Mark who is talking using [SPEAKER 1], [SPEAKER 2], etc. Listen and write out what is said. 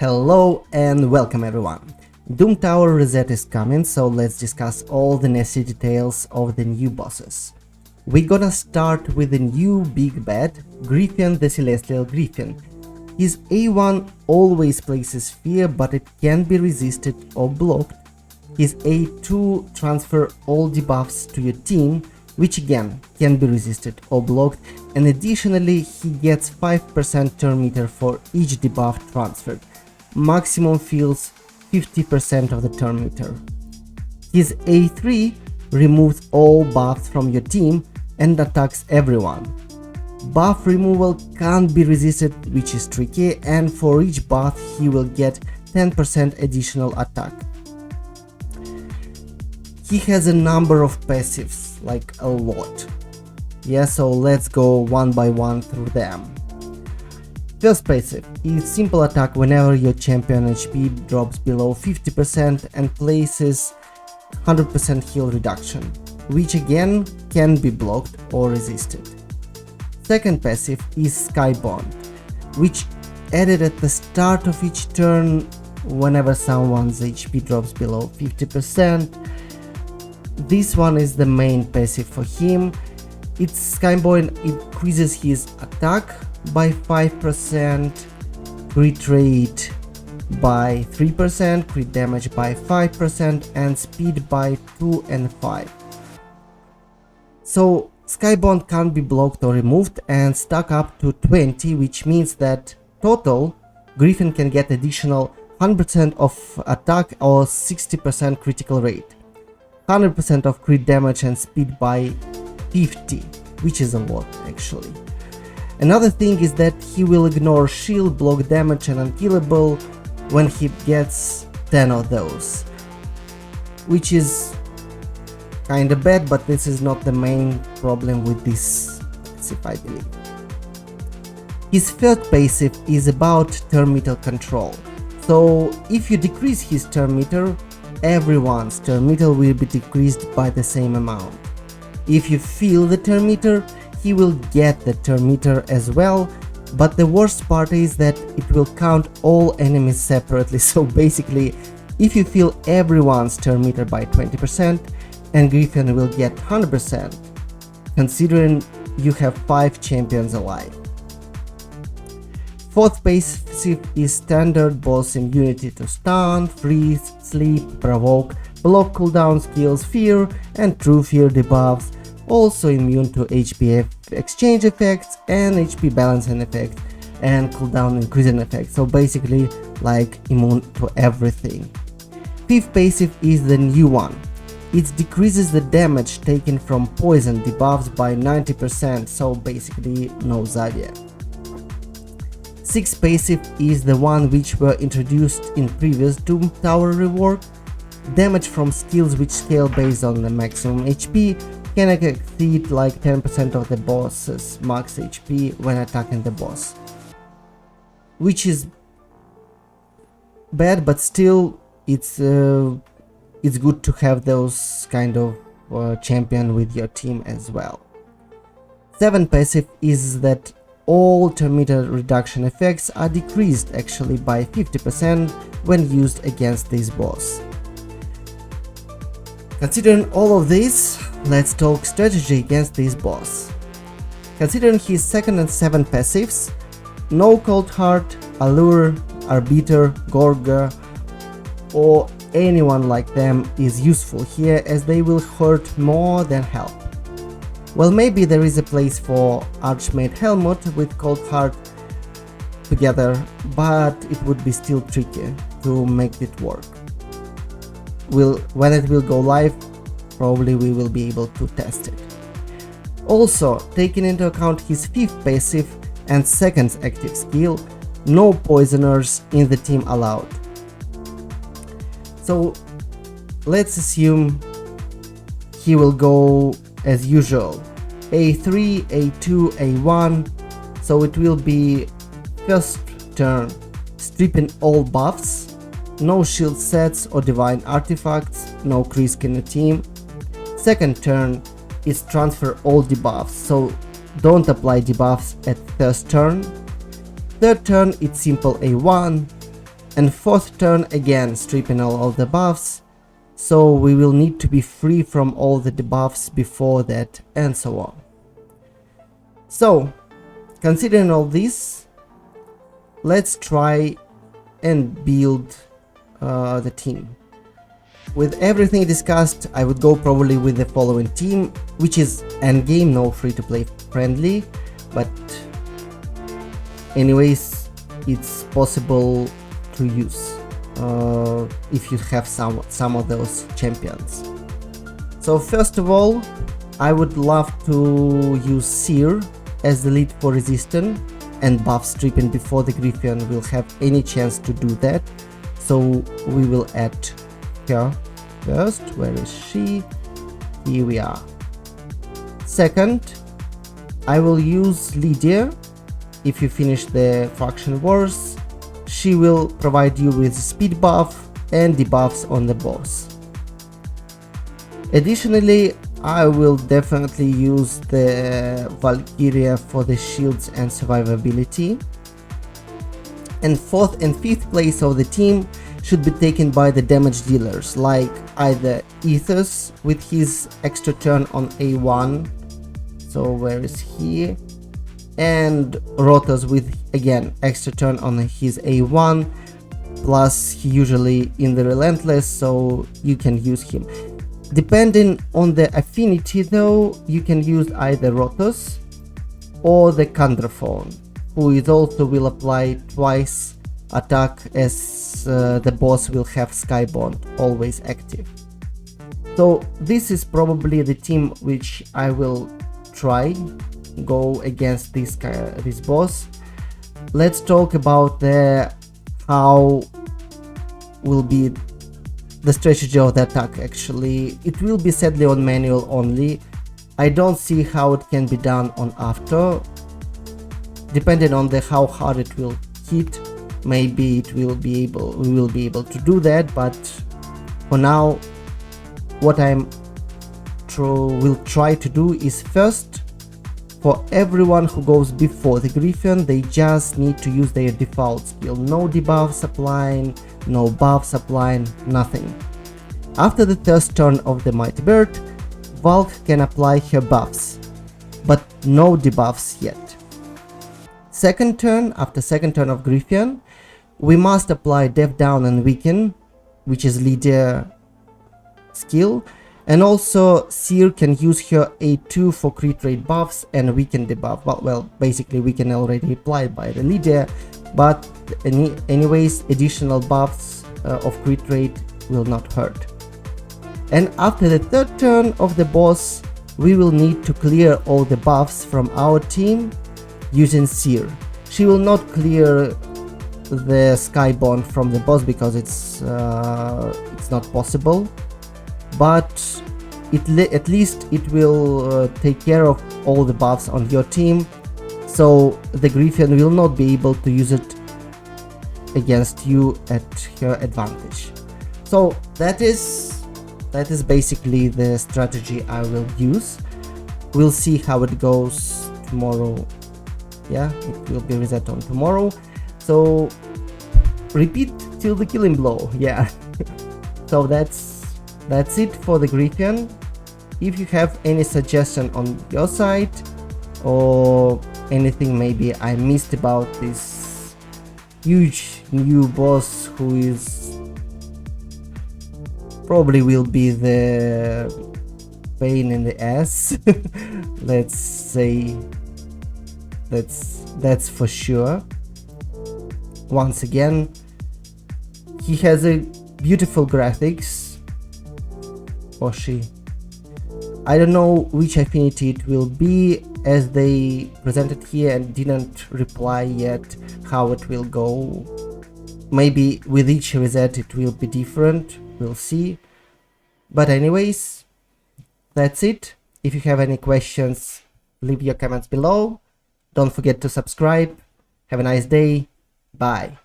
[SPEAKER 1] Hello and welcome everyone. Doom Tower reset is coming, so let's discuss all the nasty details of the new bosses. We're gonna start with the new big bad, Grythion the Celestial Grythion. His A1 always places fear, but it can be resisted or blocked. His A2 transfer all debuffs to your team, which again can be resisted or blocked, and additionally he gets 5% turn meter for each debuff transferred. Maximum fills 50% of the turn meter. His A3 removes all buffs from your team and attacks everyone. Buff removal can't be resisted, which is tricky, and for each buff he will get 10% additional attack. He has a number of passives, like a lot. Yeah, so let's go one by one through them. First passive is simple attack whenever your champion HP drops below 50% and places 100% heal reduction, which again can be blocked or resisted. Second passive is Skybound, which added at the start of each turn whenever someone's HP drops below 50%. This one is the main passive for him. Its Skybound increases his attack by 5%, crit rate by 3%, crit damage by 5%, and speed by 2 and 5. So Skybound can't be blocked or removed and stack up to 20, which means that total Grythion can get additional 100% of attack or 60% critical rate, 100% of crit damage and speed by 50, which is a lot actually. Another thing is that he will ignore shield, block damage and unkillable when he gets 10 of those, which is kinda bad, but this is not the main problem with this passive, I believe. His third passive is about turn meter control. So if you decrease his turn meter, everyone's turn meter will be decreased by the same amount. If you fill the turn meter, he will get the turn meter as well, but the worst part is that it will count all enemies separately. So basically, if you fill everyone's turn meter by 20%, and Grythion will get 100%, considering you have 5 champions alive. Fourth passive is standard boss immunity to stun, freeze, sleep, provoke, block cooldown skills, fear, and true fear debuffs. Also immune to HP exchange effects and HP balancing effect and cooldown increasing effect. So basically like immune to everything. Fifth passive is the new one. It decreases the damage taken from poison debuffs by 90%, so basically no Zodiac. Sixth passive is the one which were introduced in previous Doom Tower rework. Damage from skills which scale based on the maximum HP can exceed like 10% of the boss's max HP when attacking the boss, which is bad, but still it's good to have those kind of champion with your team as well. Seventh passive is that all turn meter reduction effects are decreased actually by 50% when used against this boss. Considering all of this, let's talk strategy against this boss. Considering his second and seventh passives, no Cold Heart, Allure, Arbiter, Gorga, or anyone like them is useful here, as they will hurt more than help. Well, maybe there is a place for Archmage Helmut with Cold Heart together, but it would be still tricky to make it work. When it will go live, probably we will be able to test it. Also, taking into account his fifth passive and second active skill, no poisoners in the team allowed. So let's assume he will go as usual, A3, A2, A1, so it will be first turn stripping all buffs, no shield sets or divine artifacts, no Krisk in the team. Second turn is transfer all debuffs, so don't apply debuffs at first turn. Third turn it's simple A1, And fourth turn again stripping all of the buffs, so we will need to be free from all the debuffs before that, and so on. So considering all this, let's try and build the team. With everything discussed, I would go probably with the following team, which is endgame, no free-to-play friendly, but anyways, it's possible to use if you have some of those champions. So first of all, I would love to use Seer as the lead for resistance and buff stripping before the Grythion will have any chance to do that. So we will add her first. Where is she? Here we are. Second, I will use Lydia. If you finish the faction wars, she will provide you with speed buff and debuffs on the boss. Additionally, I will definitely use the Valkyria for the shields and survivability. And fourth and fifth place of the team should be taken by the damage dealers, like either Ethos with his extra turn on A1, so where is he, and Rotos with again extra turn on his A1, plus he usually in the Relentless, so you can use him. Depending on the affinity though, you can use either Rotos or the Candraphone, who is also will apply twice attack as the boss will have Skybond always active. So this is probably the team which I will try go against this boss. Let's talk about how will be the strategy of the attack. Actually, it will be sadly on manual only. I don't see how it can be done on after. Depending on how hard it will hit, maybe we will be able to do that, but for now what will try to do is first, for everyone who goes before the Grythion, they just need to use their default skill. No debuffs applying, no buffs applying, nothing. After the first turn of the Mighty Bird, Valk can apply her buffs, but no debuffs yet. Second turn, after second turn of Grythion, we must apply Death Down and Weaken, which is Lydia skill, and also Seer can use her A2 for crit rate buffs and Weaken debuff. Well, basically Weaken already applied by the Lydia, but anyways, additional buffs of crit rate will not hurt. And after the third turn of the boss, we will need to clear all the buffs from our team using Seer. She will not clear the Skybond from the boss because it's not possible, but at least it will take care of all the buffs on your team, so the Grythion will not be able to use it against you at her advantage. So that is basically the strategy I will use. We'll see how it goes tomorrow. Yeah, it will be reset on tomorrow, so repeat till the killing blow. Yeah. So that's it for the Grythion. If you have any suggestion on your side or anything maybe I missed about this huge new boss who is probably will be the pain in the ass, let's say, that's for sure. Once again, he has a beautiful graphics, or she. I don't know which affinity it will be, as they presented here and didn't reply yet how it will go. Maybe with each reset it will be different, we'll see. But anyways, that's it. If you have any questions, leave your comments below. Don't forget to subscribe. Have a nice day. Bye.